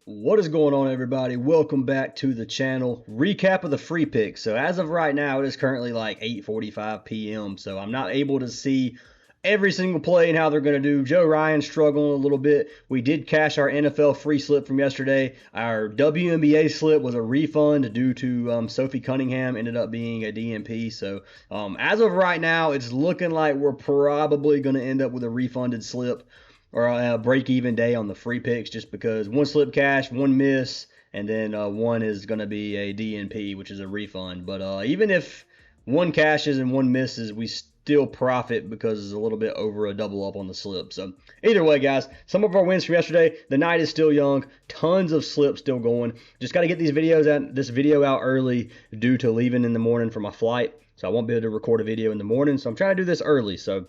What is going on, everybody? Welcome back to the channel. Recap of the free picks. So as of right now, it is currently like 8:45 p.m. So I'm not able to see every single play and how they're going to do. Joe Ryan struggling a little bit. We did cash our NFL free slip from yesterday. Our WNBA slip was a refund due to Sophie Cunningham ended up being a DNP. So as of right now, it's looking like we're probably going to end up with a refunded slip or a break-even day on the free picks, just because one slip cash, one miss, and then one is going to be a DNP, which is a refund. But even if one cashes and one misses, we still profit because it's a little bit over a double up on the slip. So either way, guys, some of our wins from yesterday. The night is still young. Tons of slips still going. Just got to get this video out early due to leaving in the morning for my flight. So I won't be able to record a video in the morning. So I'm trying to do this early. So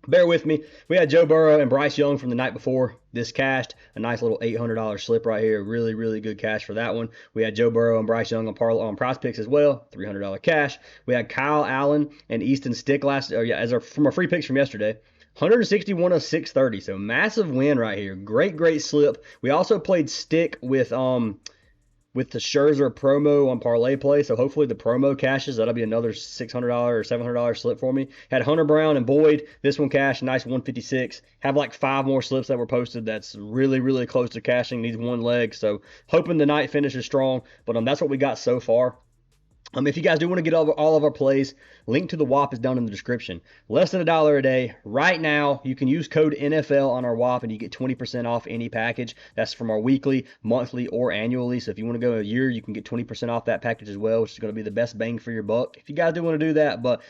bear with me. We had Joe Burrow and Bryce Young from the night before. This cashed a nice little $800 slip right here. Really, really good cash for that one. We had Joe Burrow and Bryce Young on Prizepicks as well. $300 cash. We had Kyle Allen and Easton Stick from our free picks from yesterday. 161 of 630. So massive win right here. Great slip. We also played Stick with the Scherzer promo on Parlay Play, so hopefully the promo cashes. That'll be another $600 or $700 slip for me. Had Hunter Brown and Boyd. This one cashed, nice 156. Have like 5 more slips that were posted. That's really close to cashing. Needs one leg, so hoping the night finishes strong. But that's what we got so far. If you guys do want to get all of our plays, link to the WAP is down in the description. Less than $1 a day. Right now, you can use code NFL on our WAP and you get 20% off any package. That's from our weekly, monthly, or annually. So if you want to go a year, you can get 20% off that package as well, which is going to be the best bang for your buck. If you guys do want to do that, but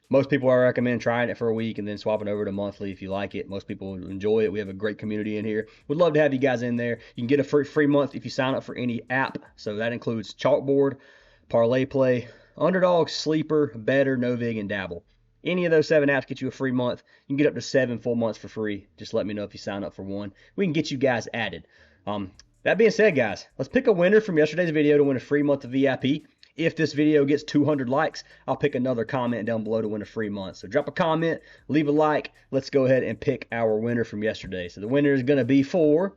most people I recommend trying it for a week and then swapping over to monthly if you like it. Most people enjoy it. We have a great community in here. Would love to have you guys in there. You can get a free month if you sign up for any app. So that includes Chalkboard, Parlay Play, Underdog, Sleeper, Better, Novig, and Dabble. Any of those 7 apps get you a free month. You can get up to 7 full months for free. Just let me know if you sign up for one. We can get you guys added. That being said, guys, let's pick a winner from yesterday's video to win a free month of VIP. If this video gets 200 likes, I'll pick another comment down below to win a free month. So drop a comment, leave a like. Let's go ahead and pick our winner from yesterday. So the winner is going to be for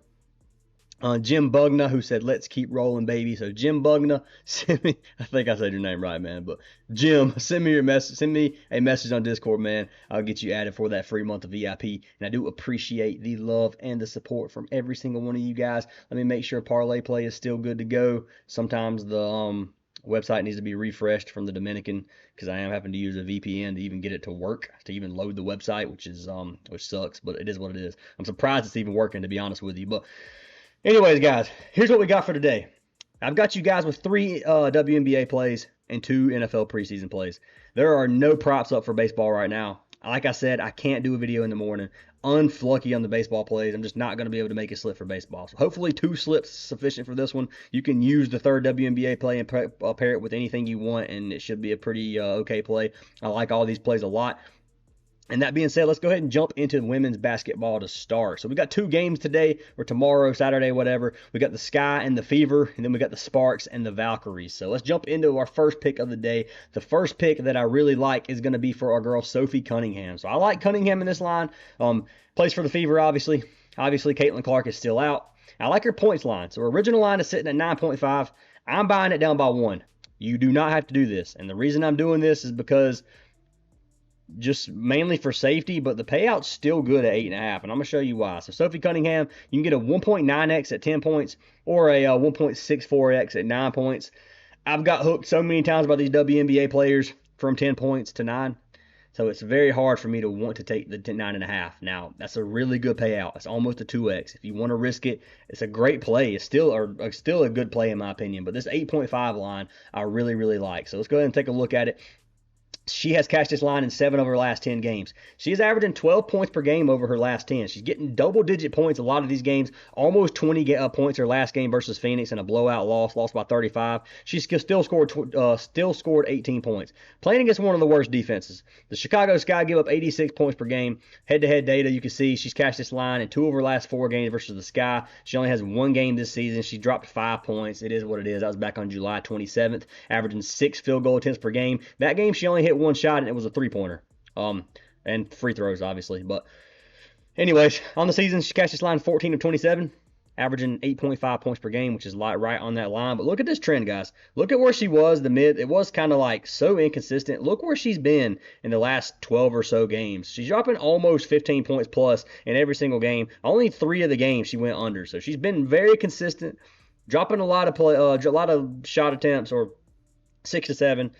Jim Bugna, who said, "Let's keep rolling, baby." So Jim Bugna, send me, I think I said your name right, man, but Jim, send me a message on Discord, man. I'll get you added for that free month of VIP. And I do appreciate the love and the support from every single one of you guys. Let me make sure Parlay Play is still good to go. Sometimes the website needs to be refreshed from the Dominican, because I am having to use a VPN to even get it to work, to even load the website, which sucks, but it is what it is. I'm surprised it's even working, to be honest with you. But anyways, guys, here's what we got for today. I've got you guys with 3 WNBA plays and 2 NFL preseason plays. There are no props up for baseball right now. Like I said, I can't do a video in the morning. Unlucky on the baseball plays. I'm just not going to be able to make a slip for baseball. So hopefully 2 slips is sufficient for this one. You can use the 3rd WNBA play and pair it with anything you want, and it should be a pretty okay play. I like all these plays a lot. And that being said, let's go ahead and jump into women's basketball to start. So we got 2 games today, or tomorrow, Saturday, whatever. We got the Sky and the Fever, and then we got the Sparks and the Valkyries. So let's jump into our first pick of the day. The first pick that I really like is going to be for our girl Sophie Cunningham. So I like Cunningham in this line. Plays for the Fever, obviously. Obviously, Caitlin Clark is still out. I like her points line. So her original line is sitting at 9.5. I'm buying it down by 1. You do not have to do this. And the reason I'm doing this is because just mainly for safety, but the payout's still good at 8.5, and I'm going to show you why. So Sophie Cunningham, you can get a 1.9x at 10 points or a 1.64x at 9 points. I've got hooked so many times by these WNBA players from 10 points to 9, so it's very hard for me to want to take the 9.5. Now, that's a really good payout. It's almost a 2x. If you want to risk it, it's a great play. It's still a good play in my opinion, but this 8.5 line I really like. So let's go ahead and take a look at it. She has cashed this line in 7 of her last 10 games. She is averaging 12 points per game over her last 10. She's getting double-digit points a lot of these games, almost 20 points her last game versus Phoenix in a blowout lost by 35. She still scored 18 points. Playing against one of the worst defenses. The Chicago Sky give up 86 points per game. Head-to-head data, you can see she's cashed this line in 2 of her last 4 games versus the Sky. She only has 1 game this season. She dropped 5 points. It is what it is. That was back on July 27th, averaging 6 field goal attempts per game. That game she only hit 1 shot, and it was a 3-pointer. And free throws, obviously. But anyways, on the season, she cashed this line 14 of 27, averaging 8.5 points per game, which is right on that line. But look at this trend, guys. Look at where she was, it was kind of like so inconsistent. Look where she's been in the last 12 or so games. She's dropping almost 15 points plus in every single game. Only 3 of the games she went under. So she's been very consistent, dropping a lot of shot attempts, or 6 to 7.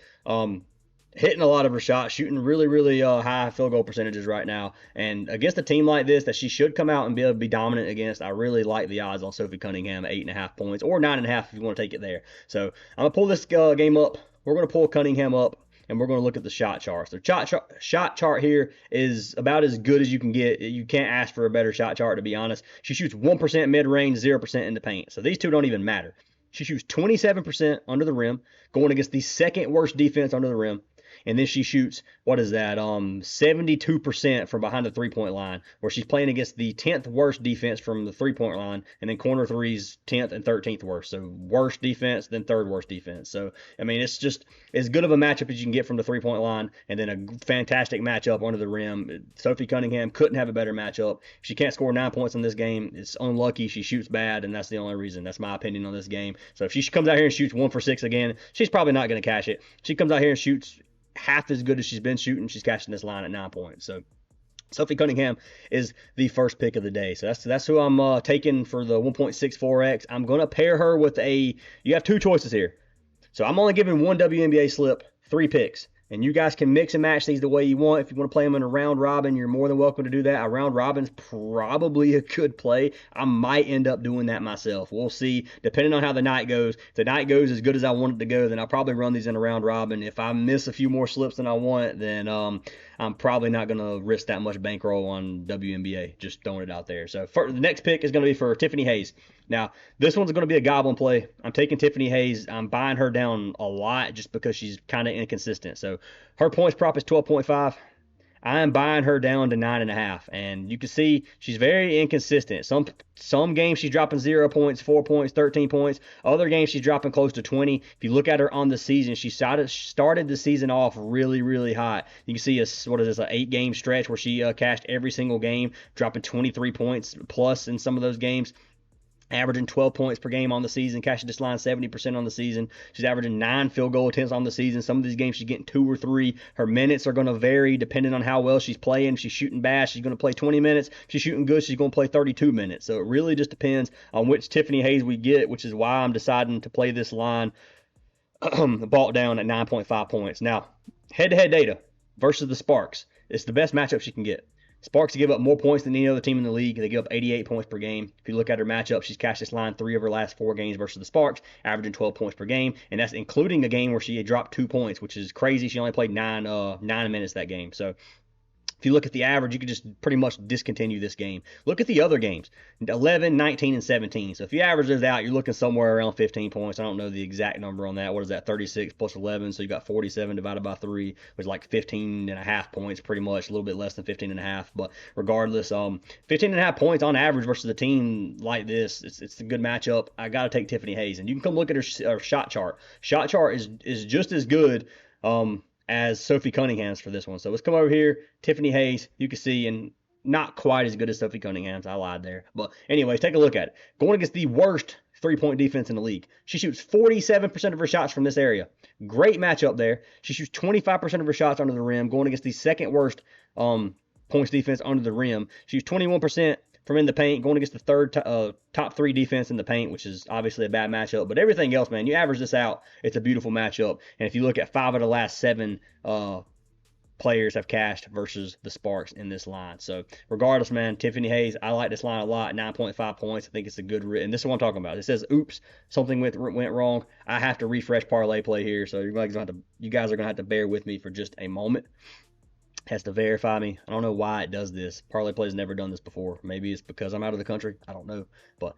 Hitting a lot of her shots, shooting really high field goal percentages right now. And against a team like this that she should come out and be able to be dominant against, I really like the odds on Sophie Cunningham at 8.5 points, or 9.5 if you want to take it there. So I'm going to pull this game up. We're going to pull Cunningham up, and we're going to look at the shot chart. So shot chart here is about as good as you can get. You can't ask for a better shot chart, to be honest. She shoots 1% mid-range, 0% in the paint. So these two don't even matter. She shoots 27% under the rim, going against the second worst defense under the rim. And then she shoots, 72% from behind the three-point line, where she's playing against the 10th worst defense from the three-point line, and then corner threes 10th and 13th worst. So worst defense, then third worst defense. So, I mean, it's just as good of a matchup as you can get from the three-point line, and then a fantastic matchup under the rim. Sophie Cunningham couldn't have a better matchup. She can't score 9 points in this game. It's unlucky. She shoots bad, and that's the only reason. That's my opinion on this game. So if she comes out here and shoots 1 for 6 again, she's probably not going to cash it. She comes out here and shoots half as good as she's been shooting, she's cashing this line at 9 points. So Sophie Cunningham is the first pick of the day. So that's who I'm taking for the 1.64x. I'm going to pair her with you have 2 choices here. So I'm only giving 1 WNBA slip, 3 picks. And you guys can mix and match these the way you want. If you want to play them in a round robin, you're more than welcome to do that. A round robin's probably a good play. I might end up doing that myself. We'll see, depending on how the night goes. If the night goes as good as I want it to go, then I'll probably run these in a round robin. If I miss a few more slips than I want, then I'm probably not going to risk that much bankroll on WNBA. Just throwing it out there. So the next pick is going to be for Tiffany Hayes. Now, this one's going to be a goblin play. I'm taking Tiffany Hayes. I'm buying her down a lot just because she's kind of inconsistent. So her points prop is 12.5. I am buying her down to 9.5. And you can see she's very inconsistent. Some games she's dropping 0 points, 4 points, 13 points. Other games she's dropping close to 20. If you look at her on the season, she started the season off really hot. You can see an 8-game stretch where she cashed every single game, dropping 23 points plus in some of those games. Averaging 12 points per game on the season, cashing this line 70% on the season. She's averaging 9 field goal attempts on the season. Some of these games she's getting 2 or 3. Her minutes are going to vary depending on how well she's playing. If she's shooting bad, she's going to play 20 minutes. If she's shooting good, she's going to play 32 minutes. So it really just depends on which Tiffany Hayes we get, which is why I'm deciding to play this line bought down at 9.5 points. Now, head-to-head data versus the Sparks. It's the best matchup she can get. Sparks give up more points than any other team in the league. They give up 88 points per game. If you look at her matchup, she's cashed this line 3 of her last 4 games versus the Sparks, averaging 12 points per game, and that's including a game where she had dropped 2 points, which is crazy. She only played 9 minutes that game. So if you look at the average, you can just pretty much discontinue this game. Look at the other games, 11, 19, and 17. So if you average those out, you're looking somewhere around 15 points. I don't know the exact number on that. What is that, 36 plus 11? So you got 47 divided by 3, which is like 15 and a half points, pretty much, a little bit less than 15 and a half. But regardless, 15 and a half points on average versus a team like this, it's a good matchup. I got to take Tiffany Hayes. And you can come look at her shot chart. Shot chart is just as good as Sophie Cunningham's for this one. So let's come over here. Tiffany Hayes, you can see, and not quite as good as Sophie Cunningham's. I lied there. But anyways, take a look at it. Going against the worst three-point defense in the league. She shoots 47% of her shots from this area. Great matchup there. She shoots 25% of her shots under the rim, going against the second worst points defense under the rim. She shoots 21% from in the paint, going against the third top 3 defense in the paint, which is obviously a bad matchup. But everything else, man, you average this out, it's a beautiful matchup. And if you look at 5 of the last 7 players have cashed versus the Sparks in this line. So regardless, man, Tiffany Hayes, I like this line a lot. 9.5 points. I think it's a good and this is what I'm talking about. It says, oops, something went wrong. I have to refresh parlay play here. So you guys are going to have to bear with me for just a moment. Has to verify me. I don't know why it does this. Parlay Play's never done this before. Maybe it's because I'm out of the country. I don't know. But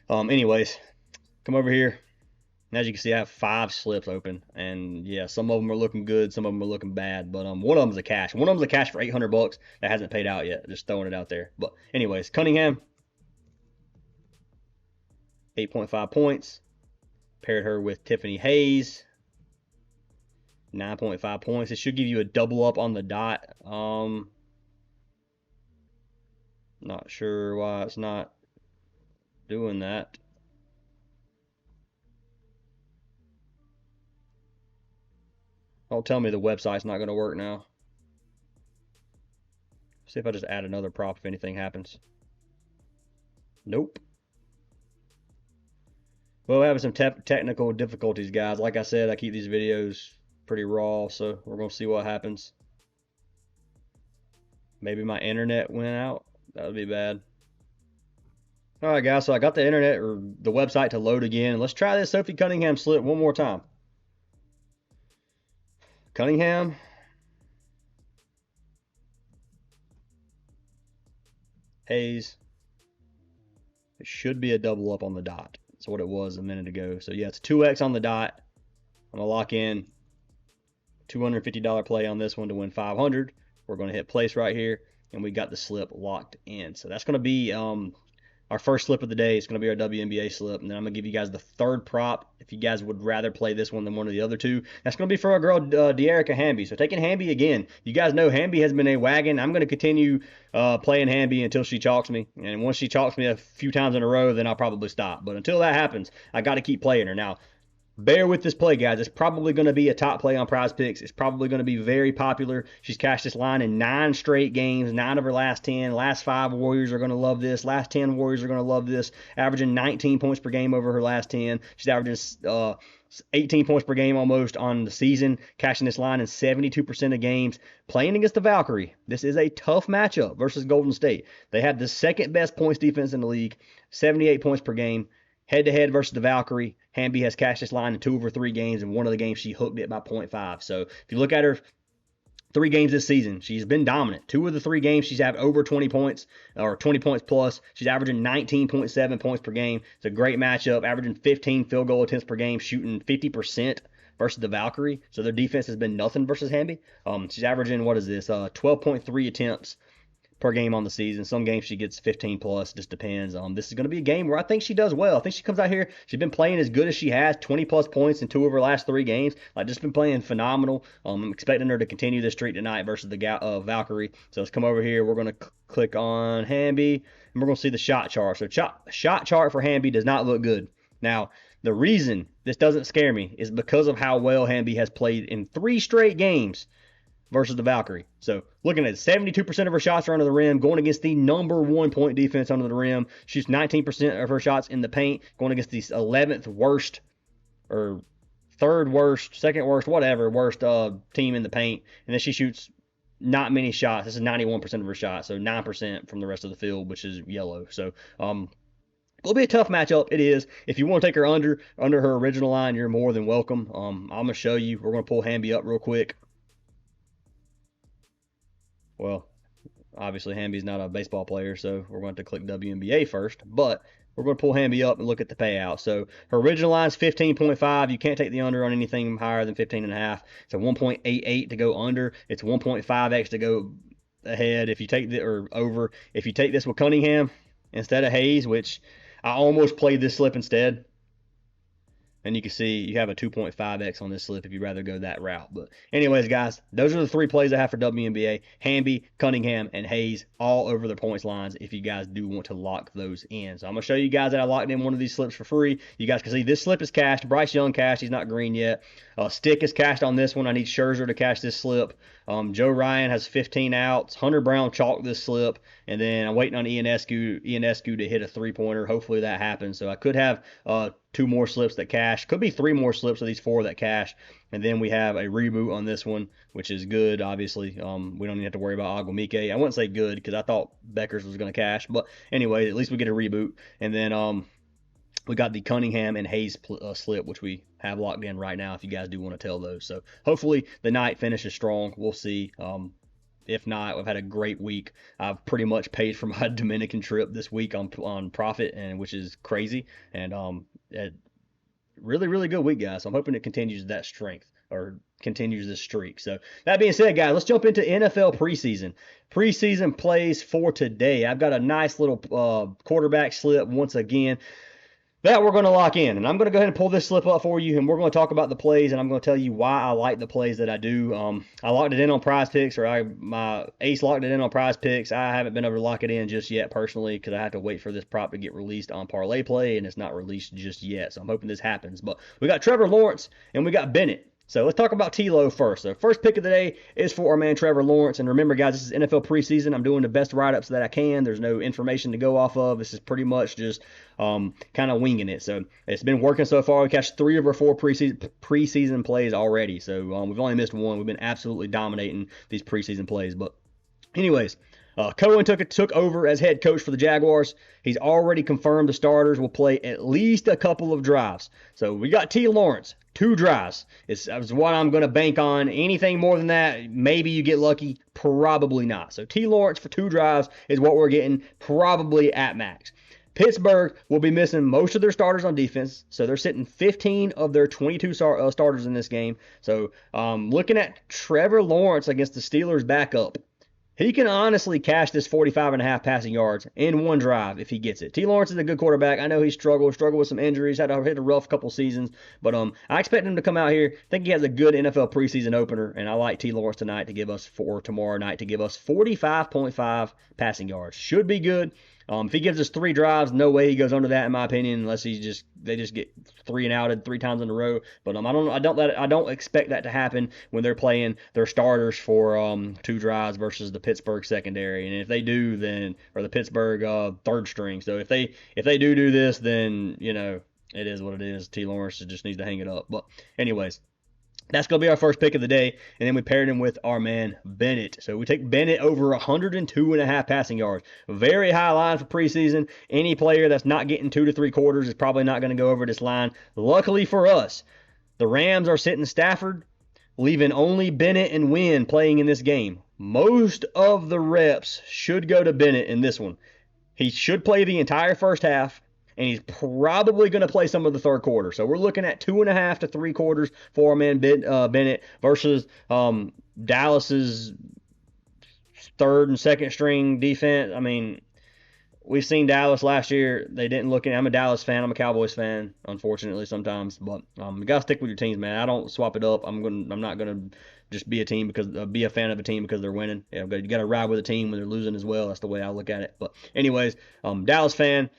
anyways, come over here. And as you can see, I have 5 slips open. And yeah, some of them are looking good. Some of them are looking bad. But one of them is a cash. One of them is a cash for $800 that hasn't paid out yet. Just throwing it out there. But anyways, Cunningham, 8.5 points. Paired her with Tiffany Hayes. 9.5 points. It should give you a double up on the dot. Not sure why it's not doing that. Don't tell me the website's not going to work now. See if I just add another prop if anything happens. Nope. Well, we're having some technical difficulties, guys. Like I said, I keep these videos pretty raw, so we're going to see what happens. Maybe my internet went out. That would be bad. All right, guys, so I got the internet or the website to load again. Let's try this Sophie Cunningham slip one more time. Cunningham. Hayes. It should be a double up on the dot. That's what it was a minute ago. So, yeah, it's 2x on the dot. I'm going to lock in $250 play on this one to win 500. We're going to hit place right here, and we got the slip locked in. So that's going to be our first slip of the day. It's going to be our WNBA slip, and then I'm going to give you guys the third prop if you guys would rather play this one than one of the other two. That's going to be for our girl Dearica Hamby. So taking Hamby again. You guys know Hamby has been a wagon. I'm going to continue playing Hamby until she chalks me, and once she chalks me a few times in a row, then I'll probably stop. But until that happens, I got to keep playing her. Now, bear with this play, guys. It's probably going to be a top play on Prizepicks. It's probably going to be very popular. She's cashed this line in 9 straight games, 9 of her last 10. Last 5 Warriors are going to love this. Last 10 Warriors are going to love this. Averaging 19 points per game over her last 10. She's averaging 18 points per game almost on the season, cashing this line in 72% of games. Playing against the Valkyrie, this is a tough matchup versus Golden State. They have the second best points defense in the league, 78 points per game. Head-to-head versus the Valkyrie, Hamby has cashed this line in 2 of her 3 games, and one of the games she hooked it by 0.5. So if you look at her 3 games this season, she's been dominant. 2 of the 3 games she's had over 20 points, or 20 points plus. She's averaging 19.7 points per game. It's a great matchup, averaging 15 field goal attempts per game, shooting 50% versus the Valkyrie. So their defense has been nothing versus Hamby. She's averaging, 12.3 attempts per game on the season. Some games she gets 15 plus, just depends. This is going to be a game where I think she does well. I think she comes out here, she's been playing as good as she has, 20 plus points in 2 of her last 3 games. Like, just been playing phenomenal. I'm expecting her to continue this streak tonight versus the Valkyrie. So let's come over here. We're going to click on Hamby, and we're going to see the shot chart. So shot chart for Hamby does not look good. Now, the reason this doesn't scare me is because of how well Hamby has played in 3 straight games versus the Valkyrie. So looking at it, 72% of her shots are under the rim, going against the number 1 point defense under the rim. Shoots 19% of her shots in the paint, going against the 11th worst or 3rd worst, 2nd worst, whatever, worst team in the paint. And then she shoots not many shots. This is 91% of her shots, so 9% from the rest of the field, which is yellow. So it'll be a tough matchup. It is. If you want to take her under her original line, you're more than welcome. I'm going to show you. We're going to pull Hamby up real quick. Well, obviously Hamby's not a baseball player, so we're going to click WNBA first, but we're going to pull Hamby up and look at the payout. So her original line is 15.5. You can't take the under on anything higher than 15.5. It's a 1.88 to go under. It's 1.5x to go ahead. If you take over. If you take this with Cunningham instead of Hayes, which I almost played this slip instead. And you can see you have a 2.5x on this slip if you'd rather go that route. But anyways, guys, those are the 3 plays I have for WNBA. Hamby, Cunningham, and Hayes all over the points lines if you guys do want to lock those in. So I'm going to show you guys that I locked in one of these slips for free. You guys can see this slip is cashed. Bryce Young cashed. He's not green yet. Stick is cashed on this one. I need Scherzer to cash this slip. Joe Ryan has 15 outs. Hunter Brown chalked this slip. And then I'm waiting on Ionescu to hit a 3-pointer. Hopefully that happens. So I could have 2 more slips that cash. Could be 3 more slips of these 4 that cash. And then we have a reboot on this one, which is good, obviously. We don't even have to worry about Aguamike. I wouldn't say good because I thought Beckers was going to cash. But anyway, at least we get a reboot. And then we got the Cunningham and Hayes slip, which we have locked in right now if you guys do want to tell those. So hopefully the night finishes strong. We'll see. If not, I've had a great week. I've pretty much paid for my Dominican trip this week on profit, and which is crazy. And really, really good week, guys. So I'm hoping it continues that strength or continues this streak. So that being said, guys, let's jump into NFL preseason. Preseason plays for today. I've got a nice little quarterback slip once again. that we're going to lock in. And I'm going to go ahead and pull this slip up for you, and we're going to talk about the plays, and I'm going to tell you why I like the plays that I do. I locked it in on Prizepicks, or my ace locked it in on Prizepicks. I haven't been able to lock it in just yet personally because I have to wait for this prop to get released on Parlay Play, and it's not released just yet. So I'm hoping this happens. But we got Trevor Lawrence and we got Bennett. So let's talk about T-Lo first. So first pick of the day is for our man Trevor Lawrence. And remember, guys, this is NFL preseason. I'm doing the best write-ups that I can. There's no information to go off of. This is pretty much just kind of winging it. So it's been working so far. We catch 3 of our 4 preseason plays already. So we've only missed 1. We've been absolutely dominating these preseason plays. But anyways, Cohen took over as head coach for the Jaguars. He's already confirmed the starters will play at least a couple of drives. So we got T. Lawrence, 2 drives. It's what I'm going to bank on. Anything more than that, maybe you get lucky. Probably not. So T. Lawrence for 2 drives is what we're getting, probably at max. Pittsburgh will be missing most of their starters on defense, so they're sitting 15 of their 22 starters in this game. So looking at Trevor Lawrence against the Steelers backup, he can honestly cash this 45.5 passing yards in 1 drive if he gets it. T. Lawrence is a good quarterback. I know he struggled with some injuries, had to hit a rough couple seasons, but I expect him to come out here. I think he has a good NFL preseason opener, and I like T. Lawrence tonight to give us, for tomorrow night, to give us 45.5 passing yards. Should be good. If he gives us 3 drives, no way he goes under that in my opinion, unless they just get 3 and outed 3 times in a row. But I don't expect that to happen when they're playing their starters for 2 drives versus the Pittsburgh secondary. And if they do, then or the Pittsburgh third string. So if they do this, then it is what it is. T. Lawrence just needs to hang it up. But anyways, that's going to be our first pick of the day, and then we paired him with our man Bennett. So we take Bennett over 102.5 passing yards. Very high line for preseason. Any player that's not getting 2 to 3 quarters is probably not going to go over this line. Luckily for us, the Rams are sitting Stafford, leaving only Bennett and Wynn playing in this game. Most of the reps should go to Bennett in this one. He should play the entire first half, and he's probably going to play some of the third quarter. So we're looking at 2.5 to 3 quarters for our man Bennett versus Dallas's third and second string defense. I mean, we've seen Dallas last year. They didn't look in. I'm a Dallas fan. I'm a Cowboys fan, unfortunately, sometimes. But you got to stick with your teams, man. I don't swap it up. I'm not going to just be a fan of a team because they're winning. You got to ride with a team when they're losing as well. That's the way I look at it. But anyways, Dallas fan.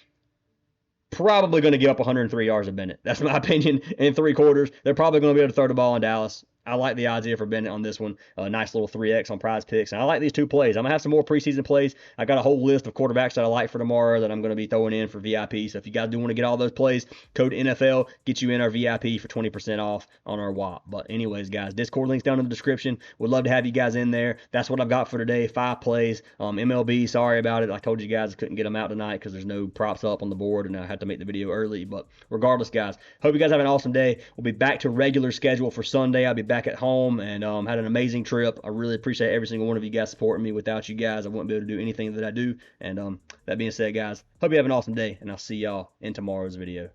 Probably going to give up 103 yards of Bennett. That's my opinion in 3 quarters. They're probably going to be able to throw the ball in Dallas. I like the odds here for Bennett on this one. A nice little 3X on Prizepicks. And I like these 2 plays. I'm going to have some more preseason plays. I got a whole list of quarterbacks that I like for tomorrow that I'm going to be throwing in for VIP. So if you guys do want to get all those plays, code NFL, get you in our VIP for 20% off on our WAP. But anyways, guys, Discord link's down in the description. Would love to have you guys in there. That's what I've got for today. 5 plays. MLB, sorry about it. I told you guys I couldn't get them out tonight because there's no props up on the board and I had to make the video early. But regardless, guys, hope you guys have an awesome day. We'll be back to regular schedule for Sunday. I'll be back at home and had an amazing trip. I really appreciate every single one of you guys supporting me. Without you guys, I wouldn't be able to do anything that I do. And that being said, guys, hope you have an awesome day, and I'll see y'all in tomorrow's video.